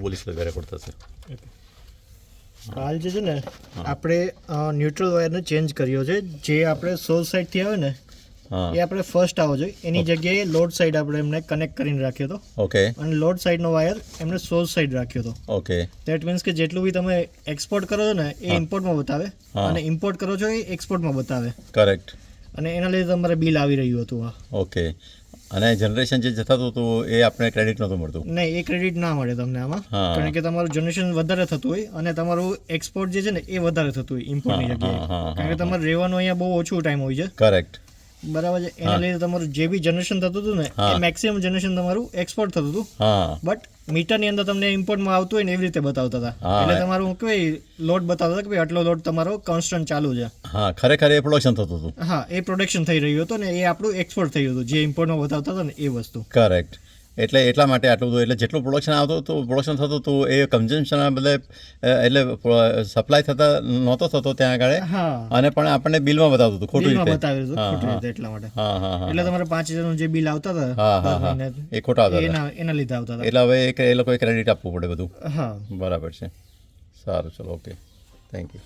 બોલીશ વધારે પડતા છે. હાલ જે છે ને આપણે ન્યુટ્રલ વાયરને ચેન્જ કર્યો છે. જે આપણે સોર્સ સાઈડથી આવે ને એ આપણે ફર્સ્ટ આવો જોઈએ, એની જગ્યાએ લોડ સાઈડ આપણે એમને કનેક્ટ કરીને રાખ્યો હતો. ઓકે અને લોડ સાઈડનો વાયર એમને સોર્સ સાઈડ રાખ્યો હતો. ઓકે દેટ મીન્સ કે જેટલું બી તમે એક્સપોર્ટ કરો છો ને એ ઇમ્પોર્ટમાં બતાવે અને ઇમ્પોર્ટ કરો છો એ એક્સપોર્ટમાં બતાવે. કરેક્ટ. અને એના લીધે તમારે બિલ આવી રહ્યું હતું. ઓકે. અને જનરેશન જે થતું હતું એ આપણે ક્રેડિટ નહોતું મળતું. નહીં, એ ક્રેડિટ ના મળે તમને આમાં, કારણ કે તમારું જનરેશન વધારે થતું હોય અને તમારું એક્સપોર્ટ જે છે ને એ વધારે થતું હોય ઇમ્પોર્ટની જગ્યાએ, કારણ કે તમારે રહેવાનું અહીંયા બહુ ઓછું ટાઈમ હોય છે. કરેક્ટ. બરાબર છે. એના લીધે તમારું જે બી જનરેશન થતું હતું ને એ મેક્સિમમ જનરેશન તમારું એક્સપોર્ટ થતું હતું. બટ મીટરની અંદર તમને ઇમ્પોર્ટમાં આવતું હોય ને એવી રીતે બતાવતા હતા. એટલે તમારું કઈ લોડ બતાવતા હતા કે ભાઈ આટલો લોડ તમારો કોન્સ્ટન્ટ ચાલુ છે. હા, ખરેખર એ પ્રોડક્શન થતું હતું. હા, એ પ્રોડક્શન થઈ રહ્યું હતું ને એ આપણું એક્સપોર્ટ થયું હતું, જે ઇમ્પોર્ટમાં બતાવતા હતા ને એ વસ્તુ. કરેક્ટ. એટલે એટલા માટે આટલું બધું, એટલે જેટલું પ્રોડક્શન આવતું હતું, પ્રોડક્શન થતું હતું એ કન્ઝમ્પશનના બદલે એટલે સપ્લાય થતા નહોતો થતો ત્યાં આગળ. અને પણ આપણને બિલમાં બતાવતું હતું ખોટું રીતે. બતાવ્યું હતું ખોટું રીતે, એટલા માટે. એટલે તમારે 5000નું જે બિલ આવતા હતા એ ખોટા આવતા હતા, એના લીધે આવતા હતા. એટલે હવે એ લોકોએ ક્રેડિટ આપવું પડે બધું. હા, બરાબર છે. સારું, ચલો, ઓકે, થેન્ક યુ.